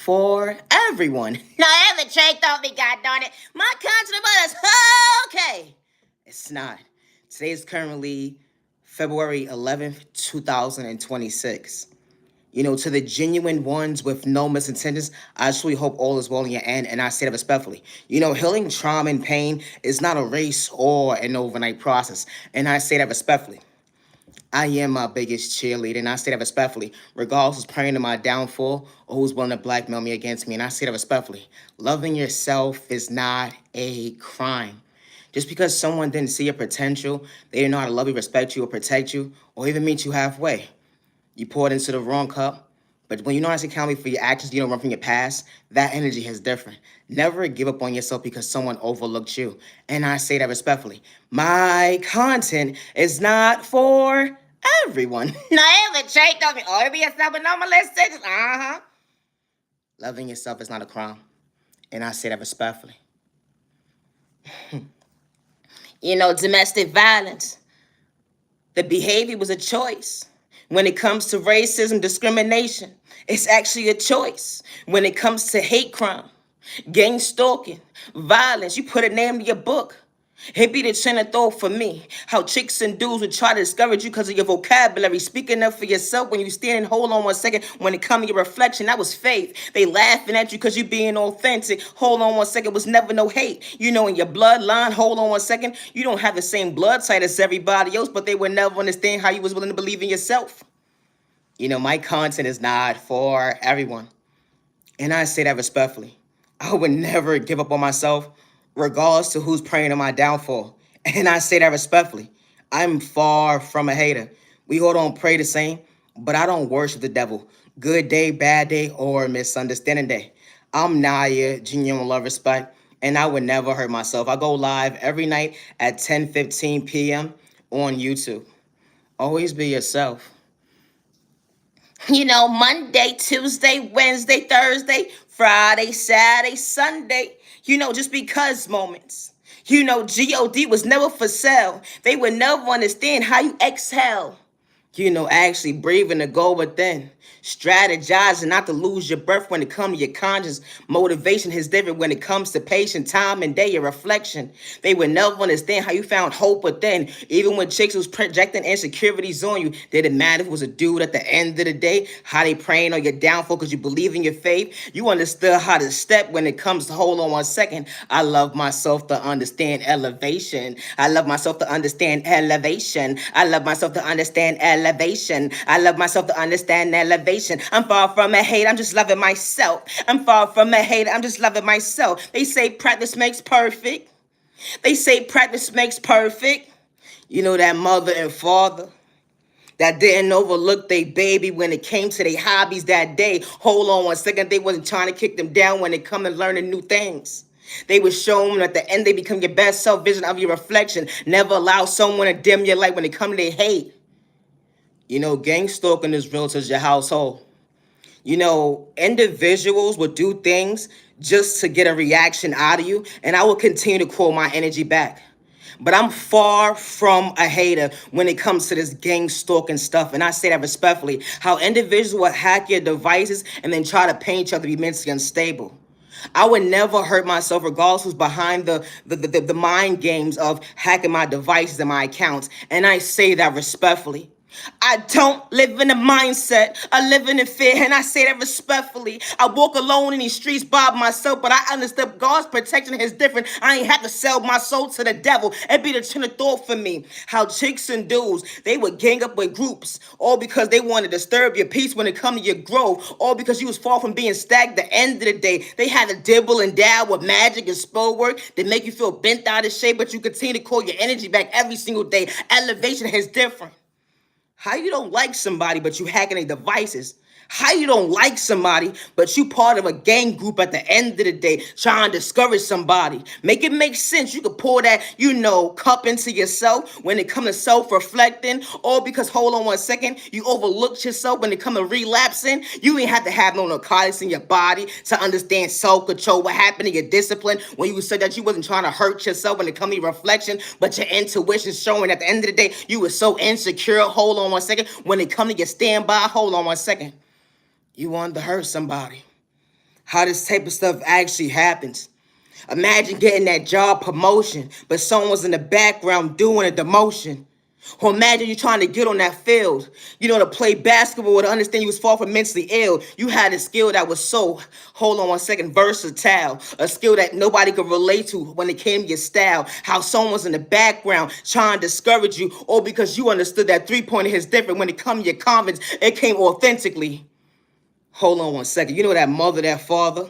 for everyone. Now, ever checked off me, God darn it. My constant about is okay. It's not. Today is currently February 11th, 2026. To the genuine ones with no misintentions, I truly hope all is well in your end, and I say that respectfully. Healing trauma and pain is not a race or an overnight process, and I say that respectfully. I am my biggest cheerleader, and I say that respectfully, regardless who's praying to my downfall or who's willing to blackmail me against me, and I say that respectfully. Loving yourself is not a crime. Just because someone didn't see your potential, they didn't know how to love you, respect you, or protect you, or even meet you halfway. You poured into the wrong cup, but when you know how to account for your actions, you don't run from your past, that energy is different. Never give up on yourself because someone overlooked you. And I say that respectfully. My content is not for everyone. Not every trait doesn't always be yourself with no molestation. Loving yourself is not a crime. And I say that respectfully. Domestic violence. The behavior was a choice. When it comes to racism, discrimination, it's actually a choice. When it comes to hate crime, gang stalking, violence, you put a name to your book. It be the train of thought for me. How chicks and dudes would try to discourage you because of your vocabulary. Speaking up for yourself when you stand and hold on 1 second. When it comes to your reflection, that was faith. They laughing at you because you being authentic. Hold on 1 second was never no hate. In your bloodline, hold on 1 second. You don't have the same blood type as everybody else, but they would never understand how you was willing to believe in yourself. My content is not for everyone. And I say that respectfully. I would never give up on myself, regardless to who's praying on my downfall. And I say that respectfully. I'm far from a hater. We all don't pray the same, but I don't worship the devil. Good day, bad day, or misunderstanding day. I'm Naya, genuine love, respect, and I would never hurt myself. I go live every night at 10:15 p.m. on YouTube. Always be yourself. Monday, Tuesday, Wednesday, Thursday, Friday, Saturday, Sunday. Just because moments. God was never for sale. They would never understand how you exhale. Actually breathing to go within. Strategizing not to lose your breath when it comes to your conscience. Motivation is different when it comes to patient time and day, your reflection. They would never understand how you found hope within. Even when chicks was projecting insecurities on you, did it matter if it was a dude at the end of the day? How they praying on your downfall because you believe in your faith? You understood how to step when it comes to hold on 1 second. I love myself to understand elevation. I love myself to understand elevation. I love myself to understand elevation. I love myself to understand elevation. I'm far from a hate, I'm just loving myself. I'm far from a hate, I'm just loving myself. They say practice makes perfect. They say practice makes perfect. That mother and father that didn't overlook their baby when it came to their hobbies that day. Hold on 1 second, they wasn't trying to kick them down when it come to learning new things. They were shown at the end they become your best self vision of your reflection. Never allow someone to dim your light when it come to their hate. Gang stalking is real to your household. Individuals will do things just to get a reaction out of you, and I will continue to call my energy back. But I'm far from a hater when it comes to this gang stalking stuff, and I say that respectfully. How individuals will hack your devices and then try to paint you to be mentally unstable. I would never hurt myself regardless who's behind the mind games of hacking my devices and my accounts, and I say that respectfully. I don't live in a mindset. I live in fear, and I say that respectfully. I walk alone in these streets by myself, but I understand God's protection is different. I ain't have to sell my soul to the devil. It be the train of thought for me. How chicks and dudes, they would gang up with groups, all because they want to disturb your peace when it comes to your growth, all because you was far from being stagnant. At the end of the day, they had to dibble and dab with magic and spell work that make you feel bent out of shape, but you continue to call your energy back every single day. Elevation is different. How you don't like somebody, but you hacking their devices? How you don't like somebody, but you part of a gang group at the end of the day trying to discourage somebody? Make it make sense. You could pour that, cup into yourself when it comes to self-reflecting, or because, hold on 1 second, you overlooked yourself when it comes to relapsing. You ain't have to have no narcotics in your body to understand self-control. What happened to your discipline when you said that you wasn't trying to hurt yourself when it comes to your reflection, but your intuition showing at the end of the day you were so insecure. Hold on 1 second. When it comes to your standby, hold on 1 second. You wanted to hurt somebody. How this type of stuff actually happens. Imagine getting that job promotion, but someone's in the background doing a demotion. Or imagine you trying to get on that field, to play basketball, to understand you was far from mentally ill. You had a skill that was so, hold on one second, versatile. A skill that nobody could relate to when it came to your style. How someone was in the background trying to discourage you, or because you understood that three-pointer is different when it comes to your confidence, it came authentically. Hold on one second. You know that mother, that father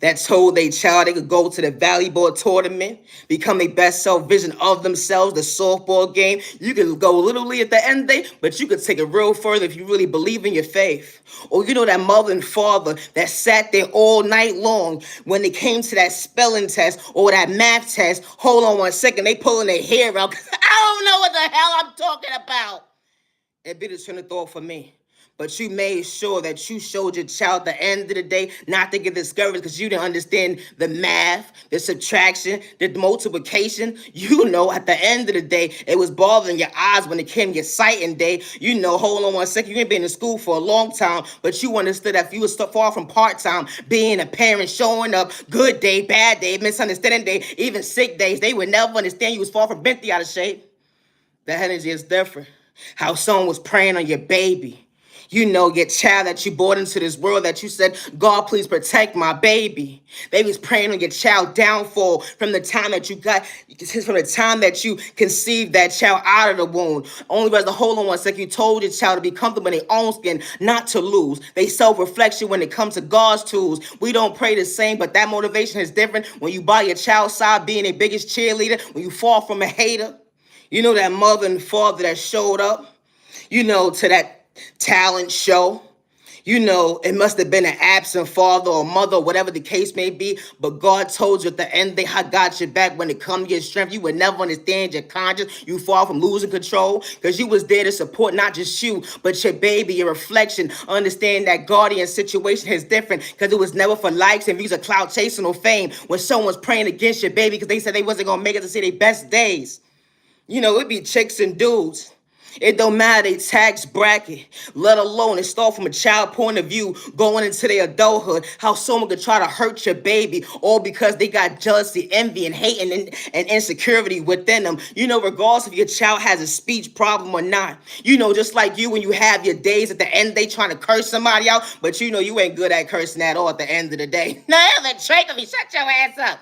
that told their child they could go to the volleyball tournament, become their best self vision of themselves, the softball game. You could go literally at the end of the day, but you could take it real further if you really believe in your faith. Or that mother and father that sat there all night long when it came to that spelling test or that math test. Hold on one second, they pulling their hair out. I don't know what the hell I'm talking about. It be the train of thought for me. But you made sure that you showed your child at the end of the day not to get discouraged because you didn't understand the math, the subtraction, the multiplication. At the end of the day, it was bothering your eyes when it came to your sighting day. Hold on one second, you ain't been in school for a long time, but you understood that if you was so far from part-time, being a parent, showing up, good day, bad day, misunderstanding day, even sick days, they would never understand you was far from bent out of shape. The energy is different. How someone was praying on your baby. Your child that you brought into this world that you said, God, please protect my baby. They was praying on your child downfall from the time that from the time that you conceived that child out of the womb. Only because hold on one second, you told your child to be comfortable in their own skin, not to lose. They self-reflection when it comes to God's tools. We don't pray the same, but that motivation is different when you by your child's side being their biggest cheerleader, when you fall from a hater. That mother and father that showed up, to that talent show. It must have been an absent father or mother, whatever the case may be. But God told you at the end, I got your back when it comes to your strength. You would never understand your conscience. You far from losing control because you was there to support not just you, but your baby, your reflection. Understand that guardian situation is different because it was never for likes and views of clout chasing or fame. When someone's praying against your baby because they said they wasn't going to make it to see their best days. It be chicks and dudes. It don't matter they tax bracket, let alone it start from a child point of view going into their adulthood. How someone could try to hurt your baby all because they got jealousy, envy, and hate and insecurity within them. Regardless if your child has a speech problem or not. Just like you when you have your days at the end, they trying to curse somebody out, but you ain't good at cursing at all at the end of the day. Now, the trick of me, shut your ass up.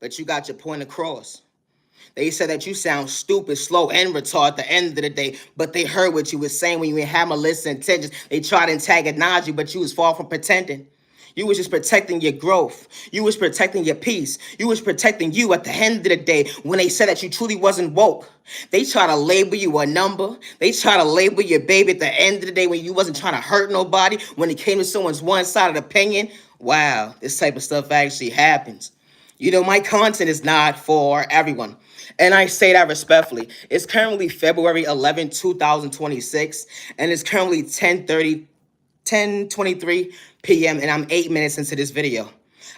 But you got your point across. They said that you sound stupid, slow, and retarded at the end of the day, but they heard what you was saying when you had malicious intentions. They tried to antagonize you, but you was far from pretending. You was just protecting your growth. You was protecting your peace. You was protecting you at the end of the day when they said that you truly wasn't woke. They try to label you a number. They try to label your baby at the end of the day when you wasn't trying to hurt nobody, when it came to someone's one-sided opinion. Wow, this type of stuff actually happens. My content is not for everyone. And I say that respectfully. It's currently February 11, 2026, and it's currently 10:23 p.m., and I'm 8 minutes into this video.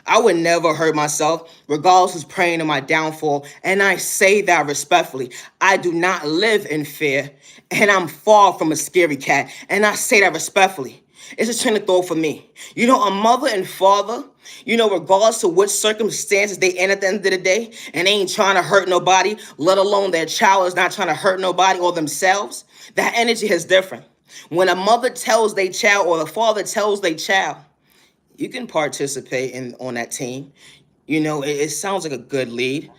I would never hurt myself, regardless who's praying on my downfall, and I say that respectfully. I do not live in fear, and I'm far from a scary cat, and I say that respectfully. It's a train of thought for me. A mother and father, regardless of what circumstances they in at the end of the day, and they ain't trying to hurt nobody, let alone their child is not trying to hurt nobody or themselves, that energy is different. When a mother tells their child or the father tells their child, you can participate on that team. It sounds like a good lead.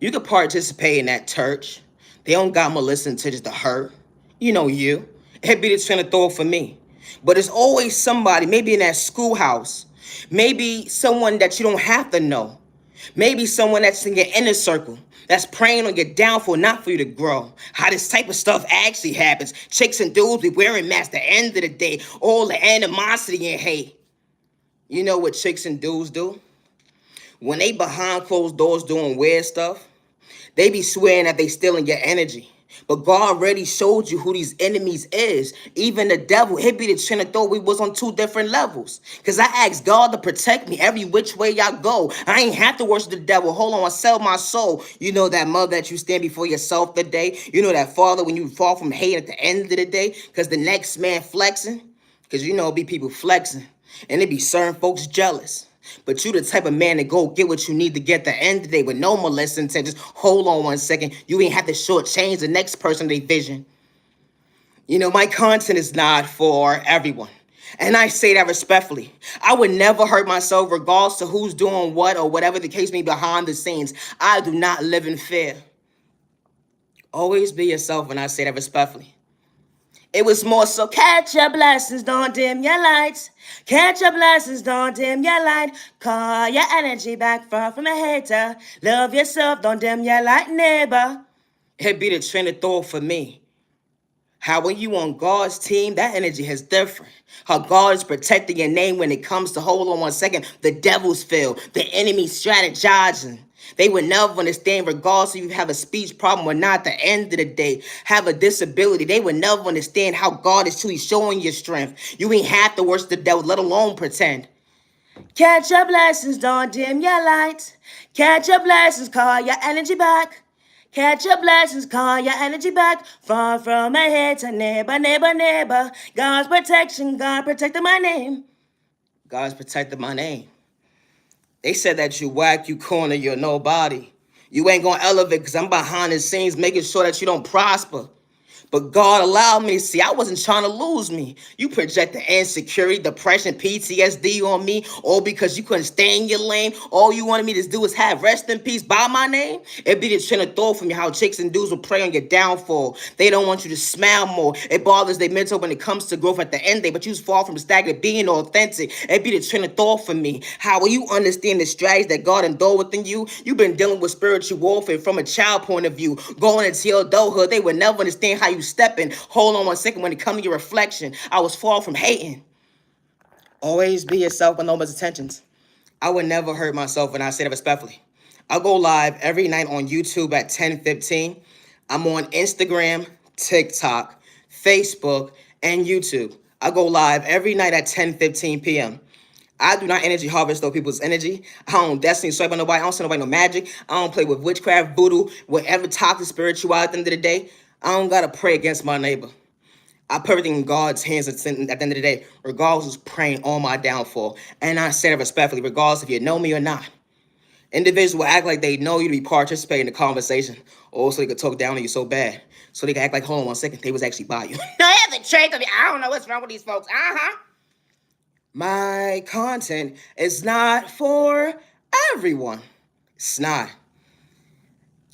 You can participate in that church. They don't got malicious intentions to hurt. You. It'd be the train of thought for me. But it's always somebody, maybe in that schoolhouse, maybe someone that you don't have to know, maybe someone that's in your inner circle, that's praying on your downfall, not for you to grow. How this type of stuff actually happens. Chicks and dudes be wearing masks at the end of the day, all the animosity and hate. You know what chicks and dudes do? When they behind closed doors doing weird stuff, they be swearing that they stealing your energy. But God already showed you who these enemies is. Even the devil, he be the train of thought we was on two different levels. Because I asked God to protect me every which way y'all go. I ain't have to worship the devil. Hold on, I sell my soul. That mother that you stand before yourself today. That father when you fall from hate at the end of the day. Because the next man flexing. Because it be people flexing. And it be certain folks jealous. But you the type of man to go get what you need to get at the end of the day with no molesting intentions. Hold on 1 second. You ain't have to shortchange the next person their vision. You know, my content is not for everyone. And I say that respectfully. I would never hurt myself regardless to who's doing what or whatever the case may be behind the scenes. I do not live in fear. Always be yourself when I say that respectfully. It was more so, catch your blessings, don't dim your lights. Catch your blessings, don't dim your light. Call your energy back far from a hater. Love yourself, don't dim your light, neighbor. It be the train of thought for me. How when you on God's team, that energy is different. How God is protecting your name when it comes to, hold on 1 second, the devil's field, the enemy strategizing. They would never understand, regardless if you have a speech problem or not, at the end of the day, have a disability. They would never understand how God is truly showing your strength. You ain't have to worship the devil, let alone pretend. Catch your blessings, don't dim your lights. Catch your blessings, call your energy back. Catch your blessings, call your energy back. Far from my head to neighbor, neighbor, neighbor. God's protection, God protected my name. God's protected my name. They said that you whack, you corner, you're nobody. You ain't gonna elevate because I'm behind the scenes making sure that you don't prosper. But God allowed me to see. I wasn't trying to lose me. You projected insecurity, depression, PTSD on me, all because you couldn't stay in your lane. All you wanted me to do is have rest in peace by my name. It'd be the train of thought for me how chicks and dudes will prey on your downfall. They don't want you to smile more. It bothers their mental when it comes to growth at the end day, but you fall from stagnant being authentic. It'd be the train of thought for me. How will you understand the strategies that God endowed within you? You've been dealing with spiritual warfare from a child point of view. Going into your adulthood, they would never understand how you stepping. Hold on 1 second. When it comes to your reflection, I was far from hating. Always be yourself with no intentions. I would never hurt myself, and I say that respectfully. I go live every night on YouTube at 10:15. I'm on Instagram, TikTok, Facebook, and YouTube. I go live every night at 10:15 p.m. I do not energy harvest though people's energy. I don't destiny swipe on nobody. I don't send nobody no magic. I don't play with witchcraft, voodoo, whatever toxic spirituality at the end of the day. I don't gotta pray against my neighbor. I put everything in God's hands at the end of the day, regardless who's praying on my downfall. And I say that respectfully, regardless if you know me or not. Individuals will act like they know you to be participating in the conversation, or so they could talk down on you so bad. So they can act like, hold on 1 second, they was actually by you. No, I have to trade them. I don't know what's wrong with these folks. My content is not for everyone. It's not.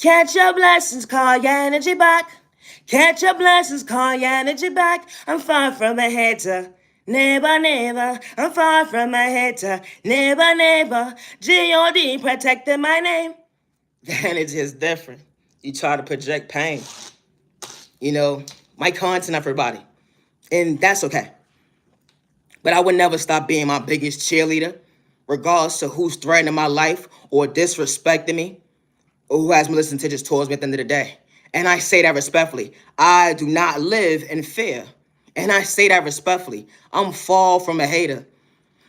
Catch your blessings, call your energy back. Catch your blessings, call your energy back. I'm far from a hater. Neighbor, neighbor, I'm far from a hater. Neighbor, neighbor, G-O-D protecting my name. The energy is different. You try to project pain. You know, my content not for everybody. And that's okay. But I would never stop being my biggest cheerleader, regardless of who's threatening my life or disrespecting me, or who has malicious intentions towards me at the end of the day. And I say that respectfully. I do not live in fear. And I say that respectfully. I'm far from a hater.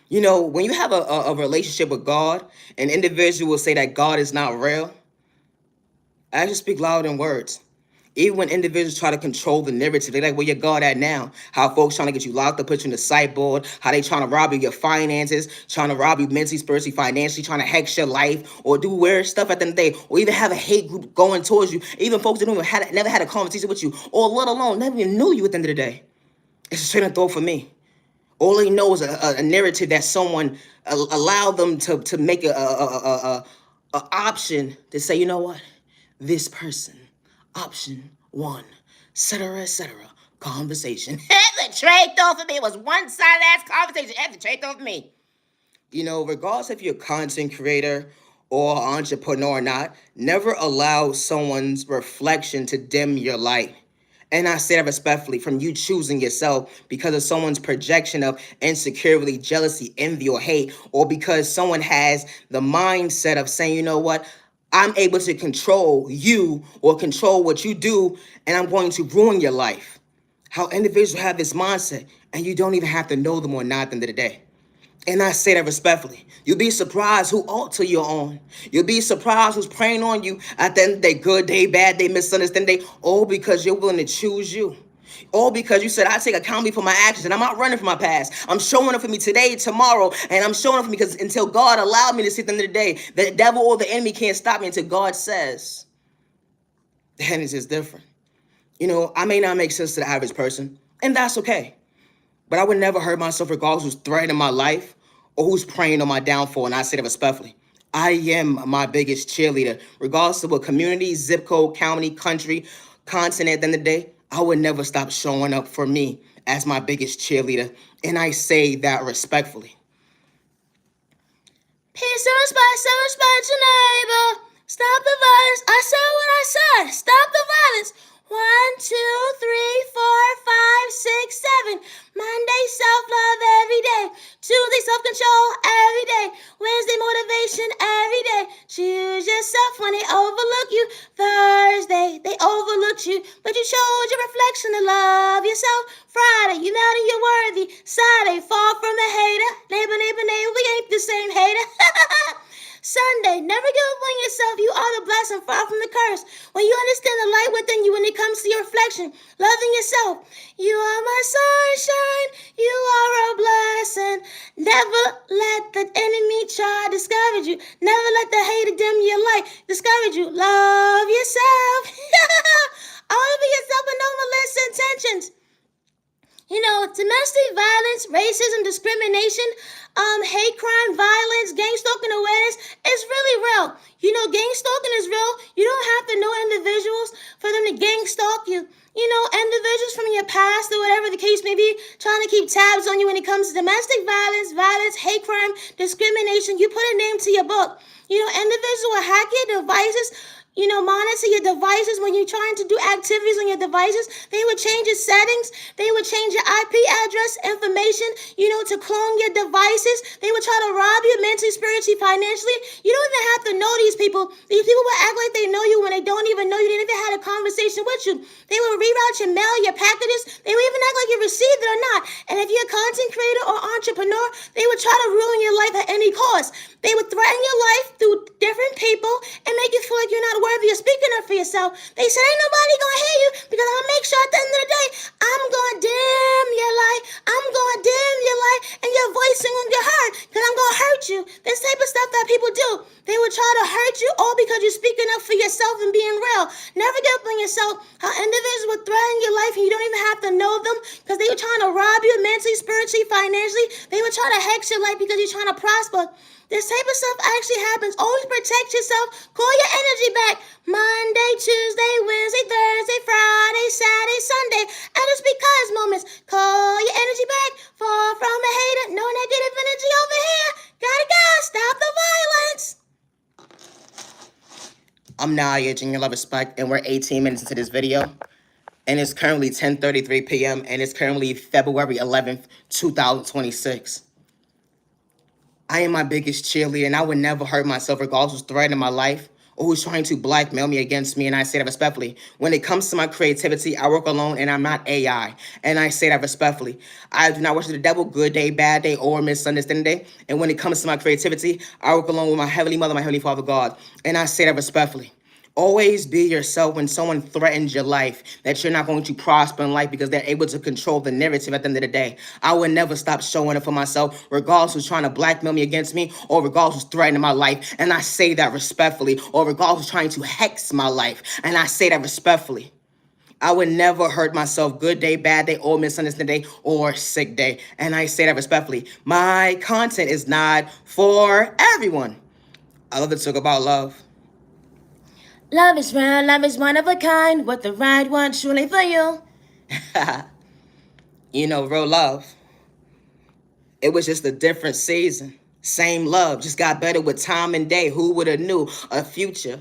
You know, when you have a relationship with God, an individual will say that God is not real. I just speak louder than words. Even when individuals try to control the narrative, they like, where your God at now? How folks trying to get you locked up, put you in the sideboard, how they trying to rob you of your finances, trying to rob you mentally, spiritually, financially, trying to hex your life, or do weird stuff at the end of the day, or even have a hate group going towards you, even folks that don't even never had a conversation with you, or let alone never even knew you at the end of the day. It's a train of thought for me. All they know is a narrative that someone allowed them to make a option to say, you know what, this person. Option 1, etc. Conversation. The trade off for me. It was one-sided ass conversation. The trade off for me. You know, regardless if you're a content creator or entrepreneur or not, never allow someone's reflection to dim your light. And I say that respectfully, from you choosing yourself because of someone's projection of insecurity, jealousy, envy, or hate, or because someone has the mindset of saying, you know what, I'm able to control you or control what you do, and I'm going to ruin your life. How individuals have this mindset, and you don't even have to know them or not at the end of the day. And I say that respectfully. You'll be surprised who altar you're on. You'll be surprised who's praying on you at the end of the day, good day, bad day, misunderstanding day, all because you're willing to choose you. All because you said, I take accountability for my actions and I'm not running from my past. I'm showing up for me today, tomorrow, and I'm showing up for me because until God allowed me to see at the end of the day, the devil or the enemy can't stop me until God says. Then it's just different. I may not make sense to the average person, and that's okay. But I would never hurt myself regardless who's threatening my life or who's preying on my downfall, and I say that respectfully. I am my biggest cheerleader, regardless of what community, zip code, county, country, continent, at the end of the day, I would never stop showing up for me as my biggest cheerleader, and I say that respectfully. Peace and respect your neighbor. Stop the violence. I said what I said. Stop the violence. 1, 2, 3, 4, 5, 6, 7. Monday, self-love every day. Tuesday, self-control every day. Wednesday, motivation every day. Choose yourself when they overlook you. Thursday, they overlooked you, but you chose your reflection to love yourself. Friday, you know that you're worthy. Saturday, fall from the hater. Neighbor, neighbor, neighbor, we ain't the same hater. Sunday, never give up on yourself. You are the blessing, far from the curse. When you understand the light within you when it comes to your reflection, loving yourself. You are my sunshine. You are a blessing. Never let the enemy try to discourage you. Never let the hater dim your light, discourage you. Love yourself. Always be yourself with no malicious intentions. Domestic violence, racism, discrimination, hate crime, violence, gang stalking awareness, it's really real. Gang stalking is real. You don't have to know individuals for them to gang stalk you. Individuals from your past or whatever the case may be, trying to keep tabs on you when it comes to domestic violence, hate crime, discrimination. You put a name to your book. Individuals will hack your devices, monitor your devices when you're trying to do activities on your devices. They would change your settings. They would change your IP address information, to clone your devices. They would try to rob you mentally, spiritually, financially. You don't even have to know these people. These people will act like they know you when they don't even know you. They never had a conversation with you. They will reroute your mail, your packages. They will even act like you received it or not. And if you're a content creator or entrepreneur, they would try to ruin your life at any cost. They would threaten your life through different people and make you feel like you're not worthy of speaking up for yourself. They said, ain't nobody gonna hear you because I'm gonna make sure at the end of the day, I'm gonna dim your light. I'm gonna dim your light and your voice ain't gonna get heard because I'm gonna hurt you. This type of stuff that people do. They will try to hurt you all because you're speaking up for yourself and being real. Never give up on yourself. How individuals will threaten your life and you don't even have to know them because they were trying to rob you mentally, spiritually, financially. They would try to hex your life because you're trying to prosper. This type of stuff actually happens. Always protect yourself. Call your energy back. Monday, Tuesday, Wednesday, Thursday, Friday, Saturday, Sunday. And it's because moments. Call your energy back. Fall from a hater. No negative energy over here. Gotta go. Stop the violence. I'm Naya, Junior Love Respect, and we're 18 minutes into this video. And it's currently 10:33 p.m. and it's currently February 11th, 2026. I am my biggest cheerleader, and I would never hurt myself regardless who's threatening my life or who's trying to blackmail me against me, and I say that respectfully. When it comes to my creativity, I work alone, and I'm not AI, and I say that respectfully. I do not worship the devil, good day, bad day, or misunderstanding day, and when it comes to my creativity, I work alone with my Heavenly Mother, my Heavenly Father, God, and I say that respectfully. Always be yourself when someone threatens your life, that you're not going to prosper in life because they're able to control the narrative at the end of the day. I would never stop showing up for myself, regardless who's trying to blackmail me against me, or regardless who's threatening my life. And I say that respectfully, or regardless who's trying to hex my life. And I say that respectfully. I would never hurt myself, good day, bad day, or misunderstanding day, or sick day. And I say that respectfully. My content is not for everyone. I love to talk about love. Love is real, love is one of a kind, what the right one truly for you. Real love. It was just a different season. Same love, just got better with time and day. Who would have knew a future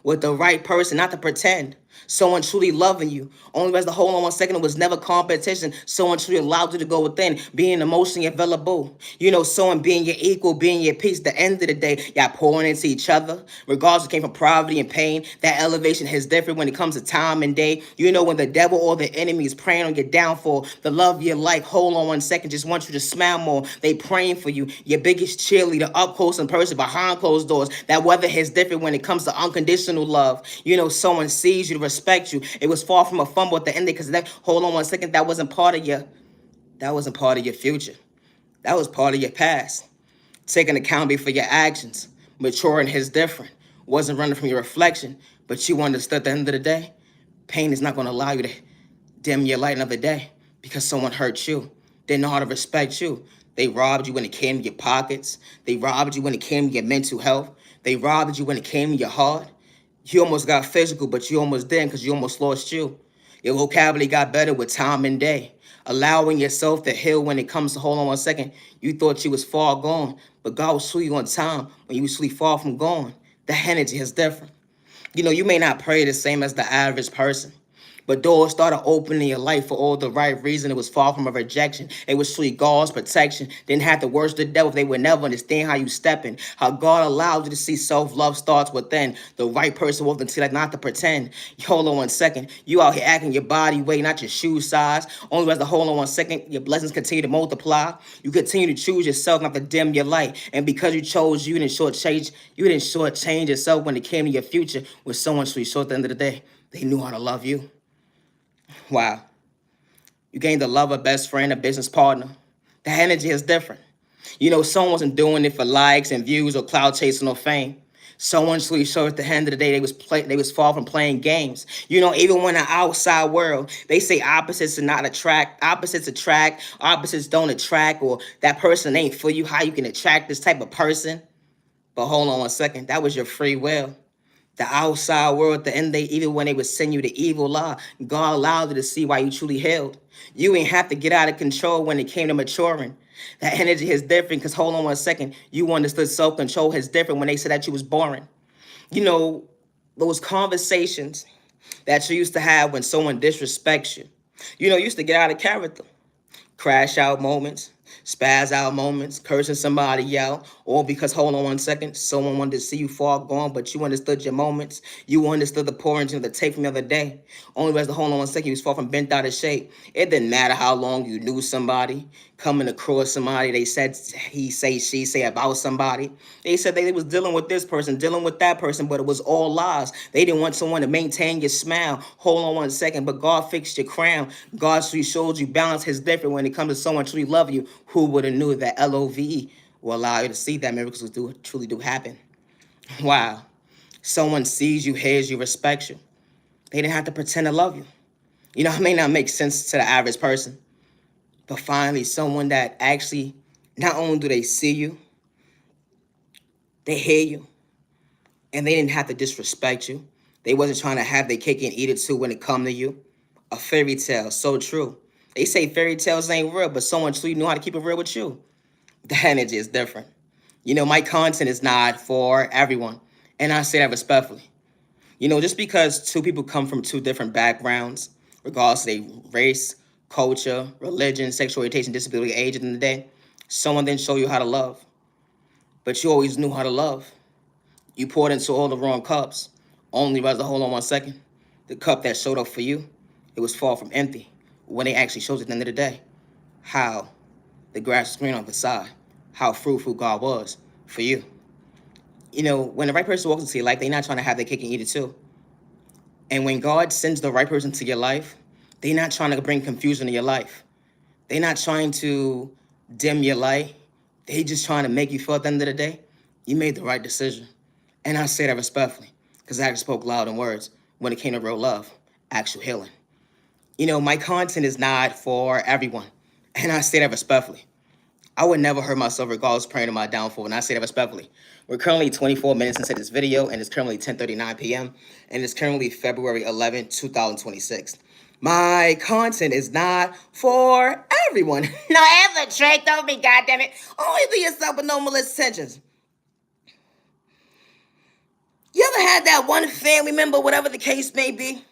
with the right person, not to pretend. Someone truly loving you. Only as the hold on 1 second, it was never competition. Someone truly allowed you to go within, being emotionally available. Someone being your equal, being your peace. At the end of the day, y'all pouring into each other. Regardless it came from poverty and pain, that elevation is different when it comes to time and day. When the devil or the enemy is praying on your downfall, the love of your life, hold on 1 second, just want you to smile more. They praying for you. Your biggest cheerleader, up close in person, behind closed doors. That weather is different when it comes to unconditional love. Someone sees you, respect you. It was far from a fumble at the end because that, hold on one second, that wasn't part of your future. That was part of your past. Taking accountability for your actions. Maturing is different. Wasn't running from your reflection, but you understood at the end of the day, pain is not going to allow you to dim your light another day because someone hurt you. Didn't know how to respect you. They robbed you when it came to your pockets. They robbed you when it came to your mental health. They robbed you when it came to your heart. You almost got physical, but you almost didn't because you almost lost you. Your vocabulary got better with time and day. Allowing yourself to heal when it comes to, hold on one second, you thought you was far gone, but God will show you on time when you was really far from gone. The energy is different. You know, you may not pray the same as the average person, but doors started opening in your life for all the right reason. It was far from a rejection. It was truly God's protection. Didn't have to worship the devil. They would never understand how you stepping. How God allowed you to see self-love starts within. The right person walked into like not to pretend. Hold on one second. You out here acting your body weight, not your shoe size. Only as to hold on one second, your blessings continue to multiply. You continue to choose yourself, not to dim your light. And because you chose you didn't shortchange yourself when it came to your future with someone sweet. So at the end of the day, they knew how to love you. Wow. You gained the love of a best friend, a business partner. The energy is different. You know, someone wasn't doing it for likes and views or cloud chasing or fame. Someone truly showed at the end of the day they was far from playing games. You know, even when the outside world, they say opposites attract, opposites don't attract, or that person ain't for you, how you can attract this type of person. But hold on one second, that was your free will. The outside world, at the end of the day, even when they would send you the evil lie, God allowed you to see why you truly healed. You ain't have to get out of control when it came to maturing. That energy is different because, hold on one second, you understood self-control is different when they said that you was boring. You know, those conversations that you used to have when someone disrespects you. You know, you used to get out of character. Crash out moments, spaz out moments, cursing somebody out, all because, hold on one second, someone wanted to see you far gone, but you understood your moments. You understood the pouring of the tape from the other day. Only as the hold on one second, you was far from bent out of shape. It didn't matter how long you knew somebody, coming across somebody, they said he say, she say about somebody. They said they was dealing with this person, dealing with that person, but it was all lies. They didn't want someone to maintain your smile. Hold on one second, but God fixed your crown. God showed you balance is different when it comes to someone truly love you. Who would have knew that LOVE will allow you to see that miracles truly do happen? Wow. Someone sees you, hears you, respects you. They didn't have to pretend to love you. You know, it may not make sense to the average person, but finally someone that actually, not only do they see you, they hear you, and they didn't have to disrespect you. They wasn't trying to have their cake and eat it too when it come to you. A fairy tale, so true. They say fairy tales ain't real, but someone truly knew how to keep it real with you. The energy is different. You know, my content is not for everyone, and I say that respectfully. You know, just because two people come from two different backgrounds, regardless of their race, culture, religion, sexual orientation, disability, age, at the end of the day, someone didn't show you how to love. But you always knew how to love. You poured into all the wrong cups. Only rather, hold on one second. The cup that showed up for you, it was far from empty. When it actually shows at the end of the day, how the grass is green on the side, how fruitful God was for you. You know, when the right person walks into your life, they're not trying to have their cake and eat it too. And when God sends the right person to your life, they're not trying to bring confusion to your life. They're not trying to dim your light. They just trying to make you feel at the end of the day, you made the right decision. And I say that respectfully, because I spoke loud in words when it came to real love, actual healing. You know, my content is not for everyone. And I say that respectfully. I would never hurt myself regardless of praying to my downfall, and I say that respectfully. We're currently 24 minutes into this video, and it's currently 10:39 p.m., and it's currently February 11, 2026. My content is not for everyone. No, ever, Trey, don't be, goddammit. Only do yourself with no malicious intentions. You ever had that one family member, whatever the case may be,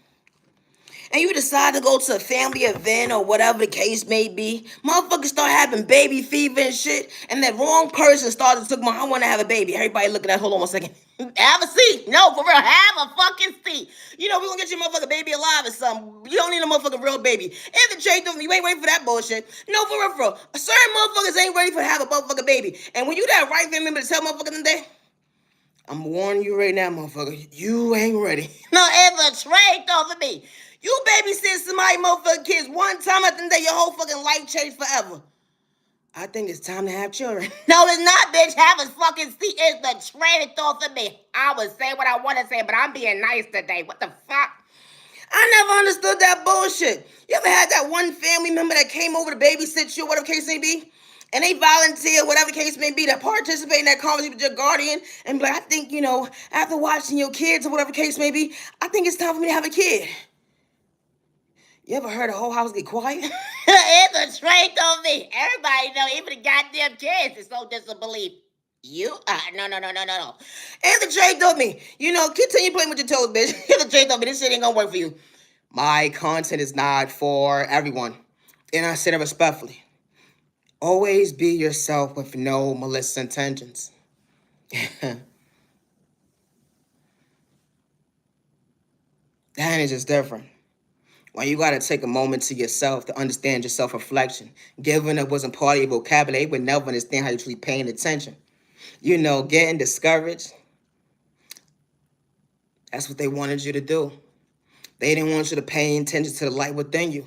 and you decide to go to a family event or whatever the case may be, motherfuckers start having baby fever and shit, and that wrong person started to I want to have a baby. Everybody looking at, hold on one second. Have a seat. No, for real, have a fucking seat. You know, we gonna get your motherfucking baby alive or something. You don't need a motherfucking real baby. If the Jay you ain't ready for that bullshit. No, for real, for real. Certain motherfuckers ain't ready for to have a motherfucking baby. And when you that right family member to tell motherfuckers today, I'm warning you right now, motherfucker. You ain't ready. No, it's a trade though for me. You babysit somebody motherfucking kids one time, I think that your whole fucking life changed forever. I think it's time to have children. No, it's not, bitch. Have a fucking seat. It's the trade thought for me. I would say what I want to say, but I'm being nice today. What the fuck? I never understood that bullshit. You ever had that one family member that came over to babysit you, whatever case may be? And they volunteer, whatever case may be, to participate in that conversation with your guardian and be like, I think, after watching your kids or whatever case may be, I think it's time for me to have a kid. You ever heard a whole house get quiet? It's a trait on me. Everybody know, even the goddamn kids is so disbelief. You? No. And the trait on me. Continue playing with your toes, bitch. And the trait on me. This shit ain't gonna work for you. My content is not for everyone. And I said it respectfully. Always be yourself with no malicious intentions. That is just different. When you gotta take a moment to yourself to understand your self-reflection. Given it wasn't part of your vocabulary, they would never understand how you're truly paying attention. Getting discouraged. That's what they wanted you to do. They didn't want you to pay attention to the light within you.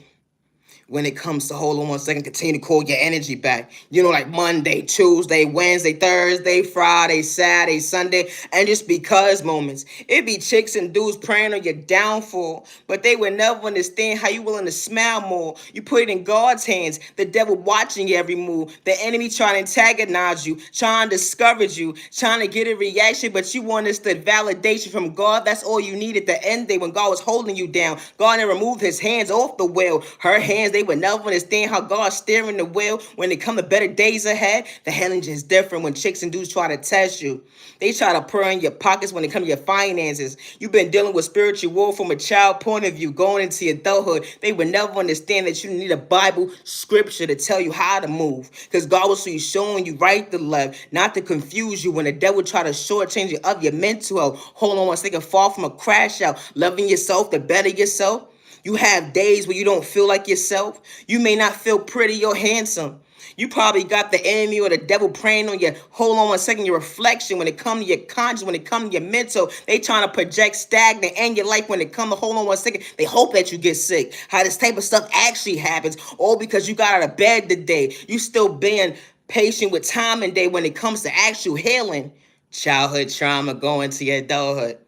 When it comes to, hold on one second, continue to call your energy back. Like Monday, Tuesday, Wednesday, Thursday, Friday, Saturday, Sunday, and just because moments. It be chicks and dudes praying on your downfall, but they would never understand how you willing to smile more. You put it in God's hands, the devil watching every move, the enemy trying to antagonize you, trying to discourage you, trying to get a reaction, but you want this the validation from God. That's all you need at the end day when God was holding you down. God had removed his hands off the wheel. Her hands, they would never understand how God's steering the wheel when it come to better days ahead. The handling is different when chicks and dudes try to test you. They try to pour in your pockets when it comes to your finances. You've been dealing with spiritual war from a child point of view, going into adulthood. They would never understand that you need a Bible scripture to tell you how to move. Because God was showing you right to left, not to confuse you when the devil try to shortchange you of your mental health. Hold on one second, fall from a crash out. Loving yourself to better yourself. You have days where you don't feel like yourself. You may not feel pretty or handsome. You probably got the enemy or the devil praying on your, hold on one second, your reflection when it comes to your conscience, when it comes to your mental. They trying to project stagnant and your life when it comes to, hold on one second, they hope that you get sick. How this type of stuff actually happens, all because you got out of bed today. You still being patient with time and day when it comes to actual healing. Childhood trauma going to your adulthood.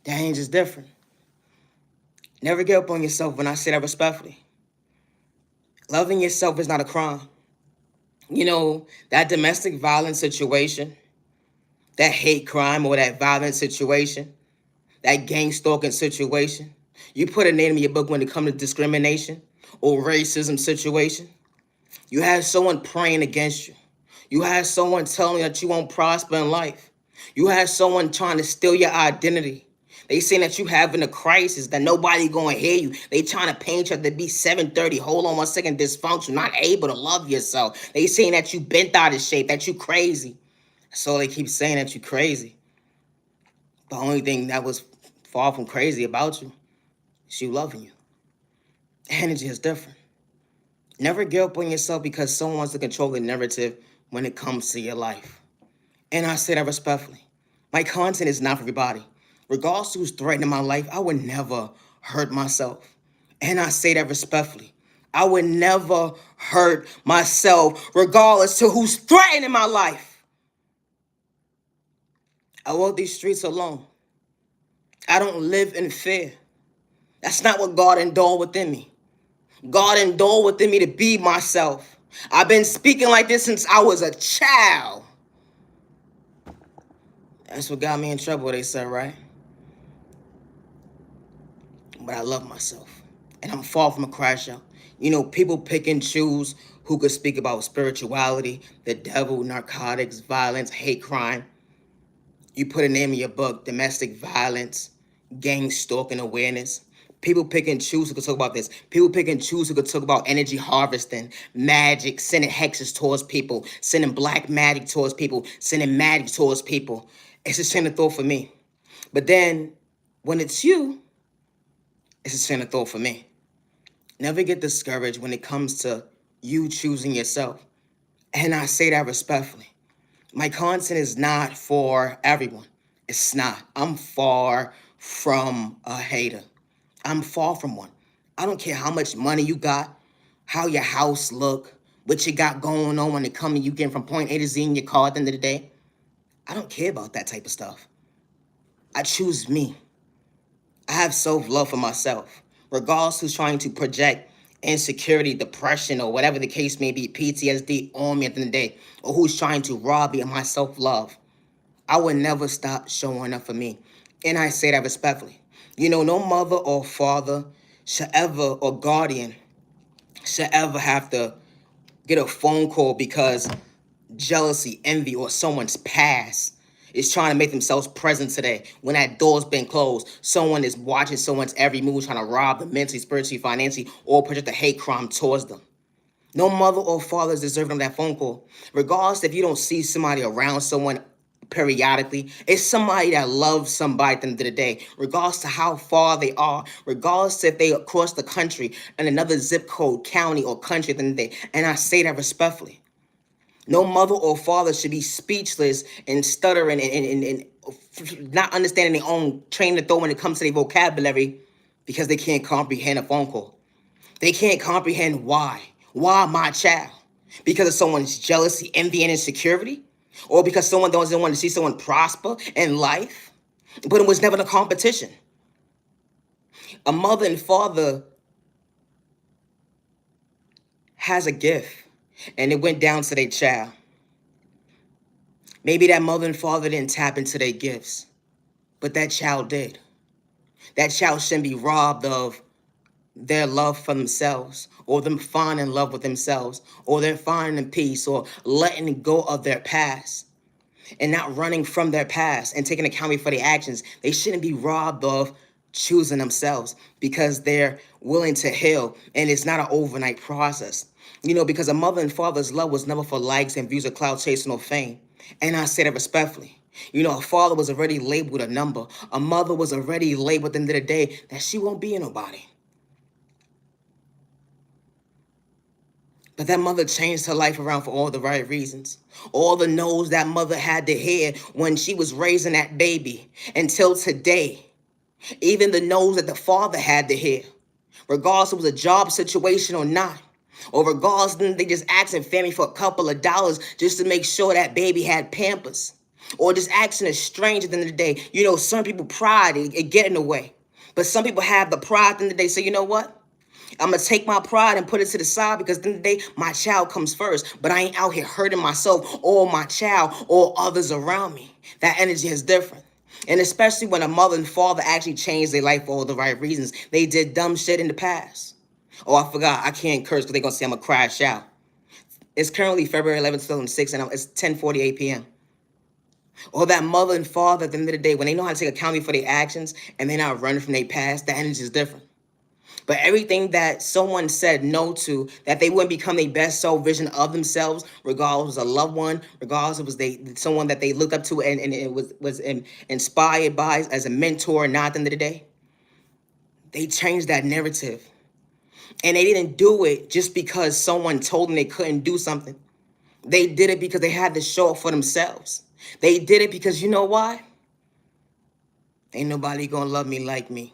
That ain't just different. Never give up on yourself when I say that respectfully. Loving yourself is not a crime. That domestic violence situation, that hate crime or that violent situation, that gang stalking situation, you put a name in your book when it comes to discrimination or racism situation. You have someone praying against you. You have someone telling you that you won't prosper in life. You have someone trying to steal your identity. They saying that you having a crisis, that nobody gonna hear you. They trying to paint you to be 730. Hold on one second, dysfunction, not able to love yourself. They saying that you bent out of shape, that you crazy. So they keep saying that you crazy. The only thing that was far from crazy about you is you loving you. Energy is different. Never give up on yourself because someone wants to control the narrative when it comes to your life. And I say that respectfully. My content is not for everybody. Regardless of who's threatening my life, I would never hurt myself. And I say that respectfully. I would never hurt myself regardless to who's threatening my life. I walk these streets alone. I don't live in fear. That's not what God endowed within me. God endowed within me to be myself. I've been speaking like this since I was a child. That's what got me in trouble, they said, right? But I love myself. And I'm far from a crash out. People pick and choose who could speak about spirituality, the devil, narcotics, violence, hate crime. You put a name in your book, domestic violence, gang stalking awareness. People pick and choose who could talk about this. People pick and choose who could talk about energy harvesting, magic, sending hexes towards people, sending black magic towards people, sending magic towards people. It's a chain of thought for me. But then, when it's you, it's a chain of thought for me. Never get discouraged when it comes to you choosing yourself. And I say that respectfully. My content is not for everyone. It's not. I'm far from a hater. I'm far from one. I don't care how much money you got, how your house look, what you got going on when it comes you getting from point A to Z in your car at the end of the day. I don't care about that type of stuff. I choose me. I have self-love for myself. Regardless who's trying to project insecurity, depression, or whatever the case may be, PTSD on me at the end of the day, or who's trying to rob me of my self-love, I would never stop showing up for me. And I say that respectfully. No mother or father should ever, or guardian, should ever have to get a phone call because jealousy, envy, or someone's past is trying to make themselves present today when that door's been closed. Someone is watching someone's every move, trying to rob them mentally, spiritually, financially, or project a hate crime towards them. No mother or father is deserving of that phone call. Regardless if you don't see somebody around someone periodically, it's somebody that loves somebody at the end of the day, regardless to how far they are, regardless if they across the country in another zip code, county, or country at the end of the day. And I say that respectfully. No mother or father should be speechless and stuttering and not understanding their own train of thought when it comes to their vocabulary because they can't comprehend a phone call. They can't comprehend why. Why my child? Because of someone's jealousy, envy, and insecurity? Or because someone doesn't want to see someone prosper in life? But it was never the competition. A mother and father has a gift, and it went down to their child. Maybe that mother and father didn't tap into their gifts, but that child did. That child shouldn't be robbed of their love for themselves, or them finding love with themselves, or they're finding peace, or letting go of their past and not running from their past and taking accountability for their actions. They shouldn't be robbed of choosing themselves because they're willing to heal, and it's not an overnight process. Because a mother and father's love was never for likes and views or clout chasing or fame. And I say that respectfully. A father was already labeled a number. A mother was already labeled at the end of the day that she won't be a nobody. But that mother changed her life around for all the right reasons. All the no's that mother had to hear when she was raising that baby until today. Even the no's that the father had to hear. Regardless if it was a job situation or not. Or regardless, then they just asking family for a couple of dollars just to make sure that baby had Pampers. Or just asking a stranger at the end of the day. Some people pride it get in the way. But some people have the pride at the end of the day. So you know what? I'm going to take my pride and put it to the side because at the end of the day, my child comes first. But I ain't out here hurting myself or my child or others around me. That energy is different. And especially when a mother and father actually changed their life for all the right reasons. They did dumb shit in the past. Oh, I forgot. I can't curse because they're going to say I'm going to crash out. It's currently February 11th, 2006, and it's 10:48 p.m. Or that mother and father at the end of the day, when they know how to take accountability for their actions and they're not running from their past, the energy is different. But everything that someone said no to, that they wouldn't become their best self vision of themselves, regardless it was a loved one, regardless it was someone that they looked up to and it was inspired by as a mentor, not at the end of the day, they changed that narrative. And they didn't do it just because someone told them they couldn't do something. They did it because they had to show up for themselves. They did it because you know why? Ain't nobody gonna love me like me.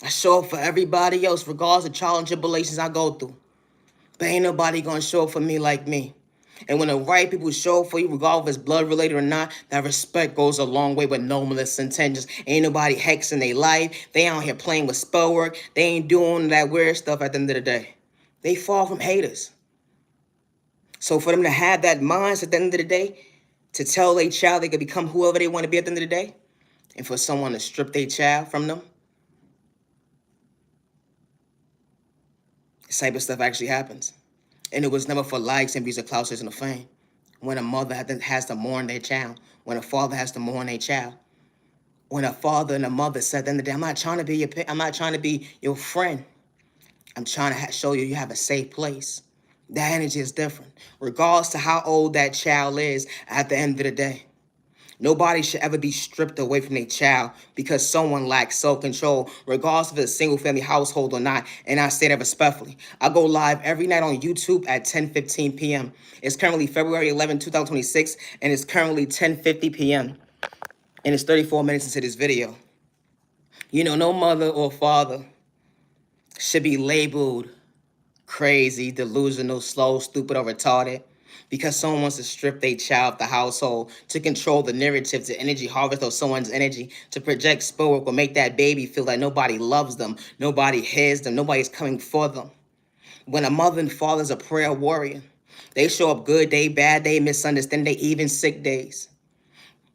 I show up for everybody else, regardless of trials and tribulations I go through. But ain't nobody gonna show up for me like me. And when the right people show up for you, regardless if it's blood related or not, that respect goes a long way with no malicious intentions. Ain't nobody hexing their life. They out here playing with spell work. They ain't doing that weird stuff at the end of the day. They fall from haters. So for them to have that mindset at the end of the day, to tell their child they could become whoever they want to be at the end of the day, and for someone to strip their child from them, this type of stuff actually happens. And it was never for likes and views of clout and the fame. When a mother has to mourn their child, when a father has to mourn their child, when a father and a mother said at the end of the day, I'm not trying to be your friend. I'm trying to show you have a safe place. That energy is different, regardless to how old that child is at the end of the day. Nobody should ever be stripped away from their child because someone lacks self-control, regardless if it's a single-family household or not. And I say that respectfully. I go live every night on YouTube at 10:15 p.m. It's currently February 11, 2026, and it's currently 10:50 p.m. And it's 34 minutes into this video. You know, no mother or father should be labeled crazy, delusional, slow, stupid, or retarded because someone wants to strip their child of the household, to control the narrative, to energy harvest of someone's energy, to project spell work or make that baby feel that nobody loves them, nobody hears them, nobody's coming for them. When a mother and father is a prayer warrior, they show up good day, bad day, misunderstanding day, even sick days.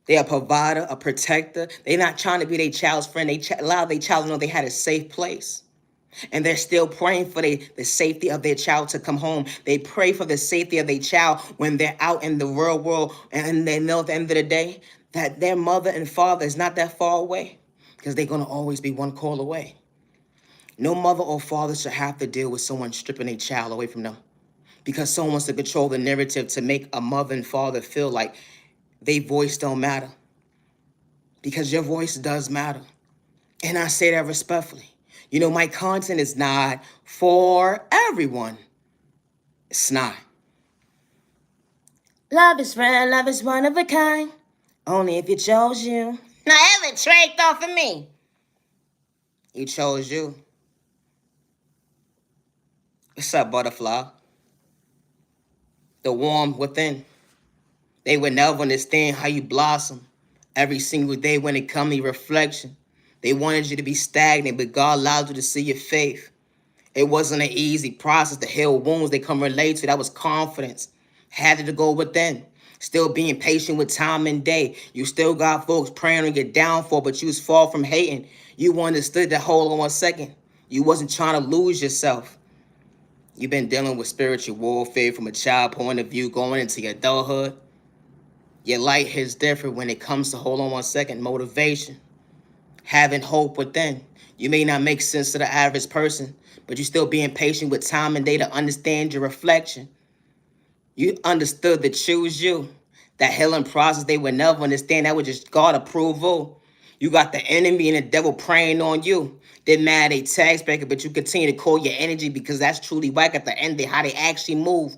They're a provider, a protector. They're not trying to be their child's friend. They allow their child to know they had a safe place. And they're still praying for the safety of their child to come home. They pray for the safety of their child when they're out in the real world. And they know at the end of the day that their mother and father is not that far away because they're going to always be one call away. No mother or father should have to deal with someone stripping a child away from them because someone wants to control the narrative to make a mother and father feel like their voice don't matter, because your voice does matter. And I say that respectfully. You know, my content is not for everyone. It's not. Love is rare, love is one of a kind. Only if it chose you. Now ever traded off of me. He chose you. What's up, butterfly? The warmth within. They would never understand how you blossom every single day when it comes to reflection. They wanted you to be stagnant, but God allowed you to see your faith. It wasn't an easy process to heal wounds they come relate to. That was confidence. Had to go within. Still being patient with time and day. You still got folks praying on your downfall, but you was far from hating. You understood that, hold on 1 second. You wasn't trying to lose yourself. You've been dealing with spiritual warfare from a child point of view going into your adulthood. Your light hits different when it comes to, hold on 1 second, motivation. Having hope within. You may not make sense to the average person, but you still being patient with time and day to understand your reflection. You understood to choose you. That healing process they would never understand. That was just God approval. You got the enemy and the devil preying on you. They're mad at tax bracket, but you continue to call your energy because that's truly whack at the end of how they actually move.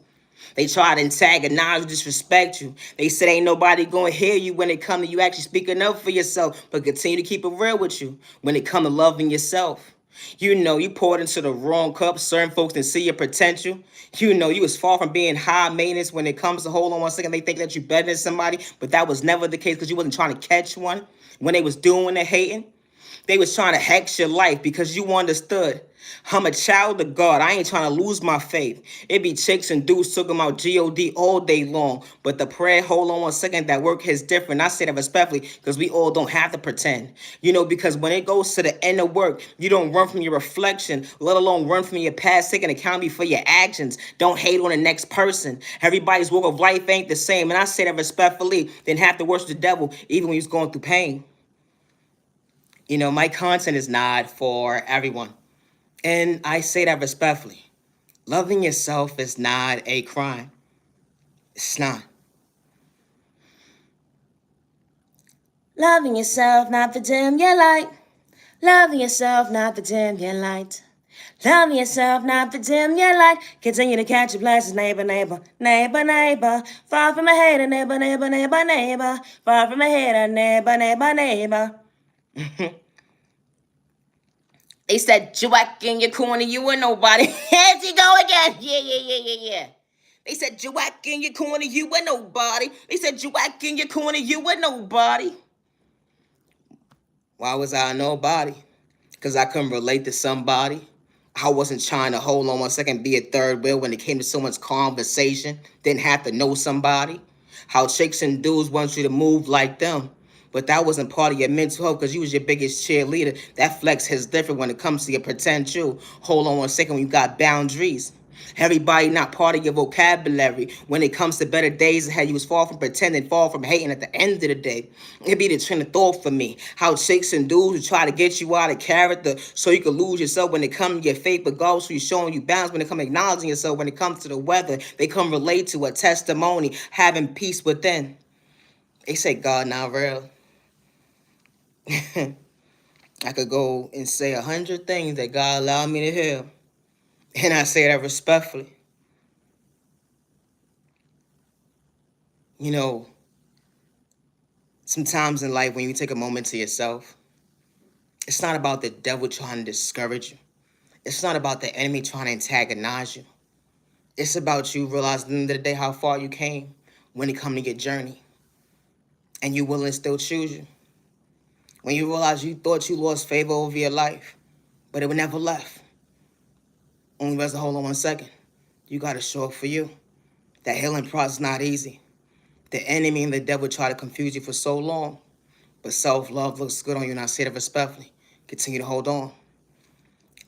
They try to antagonize you, disrespect you. They said ain't nobody going to hear you when it comes to you actually speaking up for yourself, but continue to keep it real with you when it comes to loving yourself. You know, you poured into the wrong cup. Certain folks didn't see your potential. You know, you was far from being high maintenance when it comes to, hold on 1 second, they think that you better than somebody, but that was never the case because you wasn't trying to catch one when they was doing the hating. They was trying to hex your life because you understood. I'm a child of God. I ain't trying to lose my faith. It be chicks and dudes talking about God all day long. But the prayer, hold on 1 second, that work is different. I say that respectfully because we all don't have to pretend. You know, because when it goes to the end of work, you don't run from your reflection, let alone run from your past, taking accountability for your actions. Don't hate on the next person. Everybody's walk of life ain't the same. And I say that respectfully, then have to worship the devil even when he's going through pain. You know, my content is not for everyone. And I say that respectfully. Loving yourself is not a crime. It's not. Loving yourself, not to dim your light. Loving yourself, not to dim your light. Loving yourself, not to dim your light. Continue to catch your blessings, neighbor, neighbor, neighbor, neighbor. Far from a hater, neighbor, neighbor, neighbor, neighbor. Far from a hater, neighbor, neighbor, neighbor. They said, Joaquin, you're corny, you were nobody. Here she go again. Yeah. They said, Joaquin, you're corny, you were nobody. They said, Joaquin, you're corny, you were nobody. Why was I nobody? Because I couldn't relate to somebody. I wasn't trying to, hold on 1 second, be a third wheel when it came to someone's conversation. Didn't have to know somebody. How chicks and dudes want you to move like them. But that wasn't part of your mental health because you was your biggest cheerleader. That flex is different when it comes to your potential. Hold on 1 second when you got boundaries. Everybody not part of your vocabulary. When it comes to better days ahead, you was far from pretending, far from hating at the end of the day. It be the train of thought for me. How chicks and dudes who try to get you out of character so you can lose yourself when it comes to your faith, but God so you showing you balance when it comes to acknowledging yourself. When it comes to the weather, they come relate to a testimony, having peace within. They say God not real. I could go and say 100 things that God allowed me to hear, and I say that respectfully. You know, sometimes in life when you take a moment to yourself, it's not about the devil trying to discourage you. It's not about the enemy trying to antagonize you. It's about you realizing at the end of the day how far you came when it come to your journey. And you willing to still choose you. When you realize you thought you lost favor over your life, but it never left. Only rest to hold on 1 second. You gotta show up for you. That healing process is not easy. The enemy and the devil try to confuse you for so long. But self-love looks good on you, and I say it respectfully. Continue to hold on.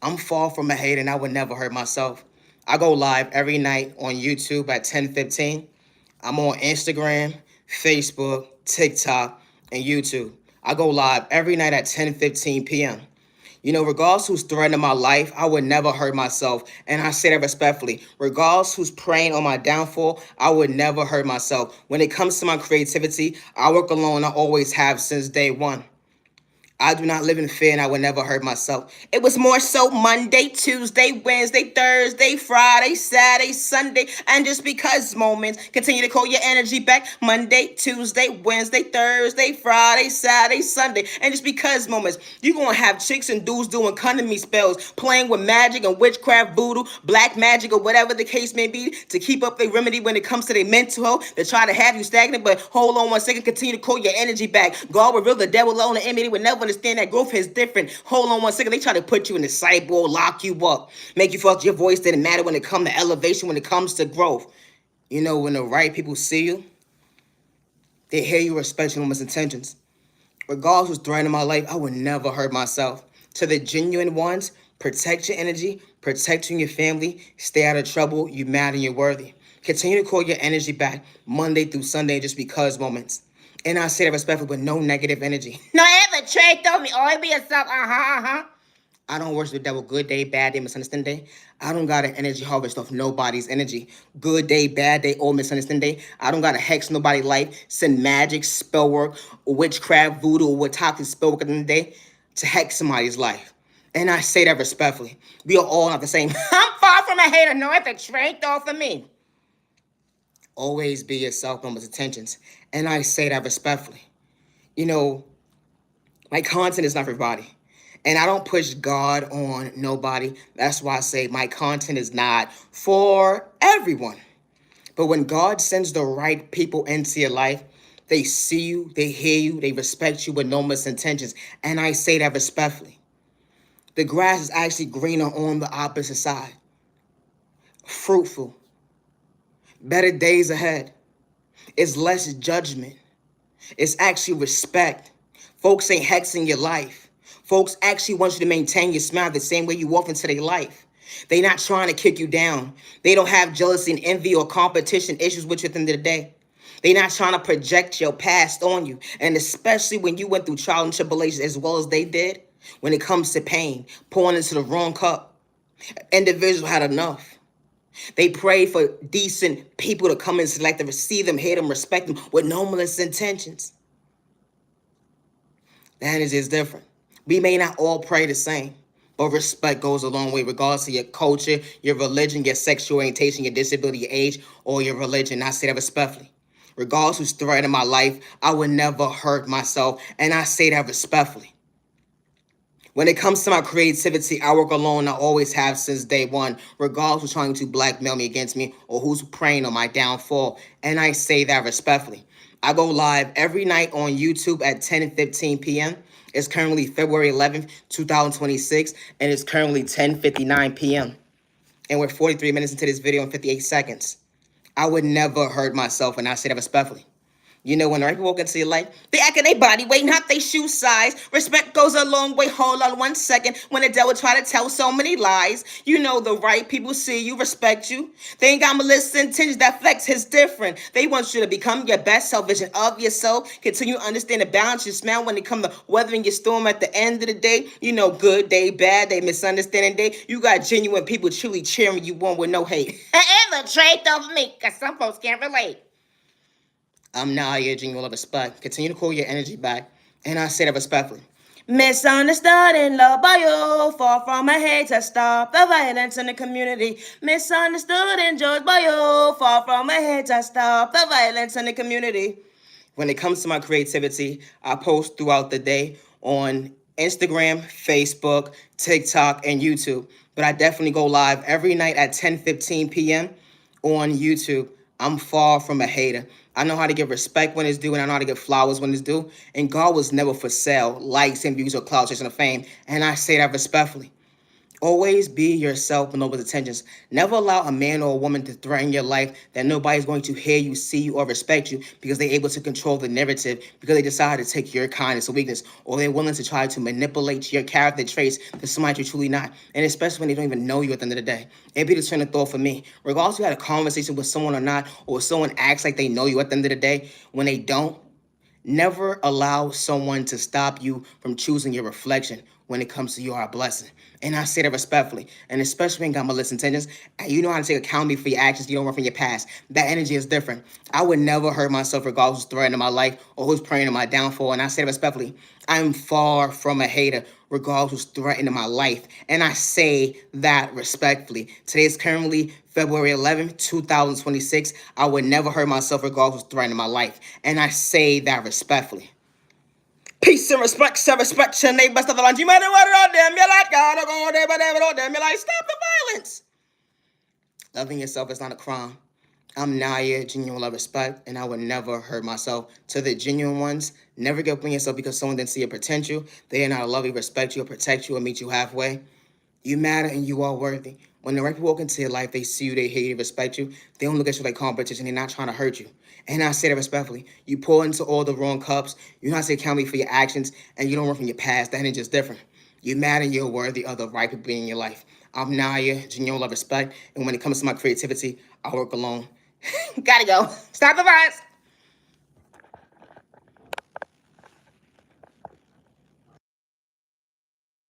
I'm far from a hater, and I would never hurt myself. I go live every night on YouTube at 10:15. I'm on Instagram, Facebook, TikTok, and YouTube. I go live every night at 10:15 p.m. You know, regardless who's threatening my life, I would never hurt myself. And I say that respectfully. Regardless who's preying on my downfall, I would never hurt myself. When it comes to my creativity, I work alone. I always have since day one. I do not live in fear, and I would never hurt myself. It was more so Monday, Tuesday, Wednesday, Thursday, Friday, Saturday, Sunday, and just because moments. Continue to call your energy back. Monday, Tuesday, Wednesday, Thursday, Friday, Saturday, Sunday, and just because moments. You're going to have chicks and dudes doing cunning me spells, playing with magic and witchcraft, voodoo, black magic, or whatever the case may be, to keep up their remedy when it comes to their mental health. They try to have you stagnant, but hold on 1 second. Continue to call your energy back. God will reveal the devil alone, the enemy would never understand that growth is different. Hold on 1 second. They try to put you in the cyborg, lock you up, make you feel like your voice didn't matter when it comes to elevation, when it comes to growth. You know, when the right people see you, they hear you, respect your woman's intentions. Regardless who's threatening my life, I would never hurt myself. To the genuine ones, protect your energy, protect you and your family, stay out of trouble, you matter and you're worthy. Continue to call your energy back Monday through Sunday, just because moments. And I say that respectfully, but no negative energy. No ever trade on me. Always be yourself. I don't worship the devil. Good day, bad day, misunderstand day. I don't got an energy harvest off nobody's energy. Good day, bad day, or misunderstand day. I don't got to hex nobody's life, send magic, spell work, or witchcraft, voodoo, or what toxic spell work at the end of the day to hex somebody's life. And I say that respectfully. We are all not the same. I'm far from a hater. No, it's a trade off for me. Always be yourself, numbers, intentions. And I say that respectfully. You know, my content is not for everybody. And I don't push God on nobody. That's why I say my content is not for everyone. But when God sends the right people into your life, they see you, they hear you, they respect you with no misintentions. And I say that respectfully. The grass is actually greener on the opposite side. Fruitful. Better days ahead. It's less judgment. It's actually respect. Folks ain't hexing your life. Folks actually want you to maintain your smile the same way you walk into their life. They not trying to kick you down. They don't have jealousy and envy or competition issues with you at the end of the day. They not trying to project your past on you. And especially when you went through trial and tribulations as well as they did, when it comes to pain, pouring into the wrong cup, individual had enough. They prayed for decent people to come and select them, receive them, hate them, respect them with no malicious intentions. That is different. We may not all pray the same, but respect goes a long way, regardless of your culture, your religion, your sexual orientation, your disability, your age, or your religion. I say that respectfully. Regardless who's threatening my life, I would never hurt myself, and I say that respectfully. When it comes to my creativity, I work alone. I always have since day one, regardless who's trying to blackmail me against me or who's preying on my downfall. And I say that respectfully. I go live every night on YouTube at 10:15 p.m. It's currently February 11th, 2026, and it's currently 10:59 p.m. And we're 43 minutes into this video and 58 seconds. I would never hurt myself, and I say that respectfully. You know, when the right people walk into your life, they act in their body weight, not their shoe size. Respect goes a long way. Hold on 1 second. When the devil try to tell so many lies, you know the right people see you, respect you. They ain't got malicious intentions. That flex is different. They want you to become your best self vision of yourself. Continue to understand the balance you smell when it comes to weathering your storm at the end of the day. You know, good day, bad day, misunderstanding day. You got genuine people truly cheering you on with no hate. And the trade of me, because some folks can't relate. I'm Naya, genuine love, respect. Continue to call your energy back. And I say that respectfully. Misunderstood and loved by you. Far from a hate to stop the violence in the community. Misunderstood and judged by you. Far from a hate to stop the violence in the community. When it comes to my creativity, I post throughout the day on Instagram, Facebook, TikTok, and YouTube. But I definitely go live every night at 10:15 p.m. on YouTube. I'm far from a hater. I know how to give respect when it's due, and I know how to give flowers when it's due. And God was never for sale, likes and views or clout chasing or fame. And I say that respectfully. Always be yourself and nobody's intentions. Never allow a man or a woman to threaten your life that nobody's going to hear you, see you, or respect you because they're able to control the narrative because they decide to take your kindness or weakness, or they're willing to try to manipulate your character traits to somebody you're truly not. And especially when they don't even know you at the end of the day. It'd be the train of thought for me. Regardless if you had a conversation with someone or not, or someone acts like they know you at the end of the day, when they don't, never allow someone to stop you from choosing your reflection when it comes to you are a blessing. And I say that respectfully, and especially when you got malicious intentions, and you know how to take accountability for your actions, you don't run from your past. That energy is different. I would never hurt myself regardless who's threatening my life or who's praying to my downfall. And I say that respectfully, I'm far from a hater regardless who's threatening my life. And I say that respectfully. Today is currently February 11th, 2026. I would never hurt myself regardless who's threatening my life. And I say that respectfully. Peace and respect, self respect your neighbor, stuff the lunch. You matter what it all damn, you like gotta go there, but never all damn, you like stop the violence. Loving yourself is not a crime. I'm Naya, genuine love, respect, and I would never hurt myself. To the genuine ones, never give up on yourself because someone didn't see your potential. They are not love you, respect you, or protect you, or meet you halfway. You matter and you are worthy. When the right people walk into your life, they see you, they hate you, respect you. They don't look at you like competition. They're not trying to hurt you. And I say that respectfully. You pour into all the wrong cups. You're not accountable for your actions, and you don't run from your past. That energy is different. You matter and you're worthy of the right people being in your life. I'm Naya, genuine love, respect. And when it comes to my creativity, I work alone. Gotta go. Stop the violence.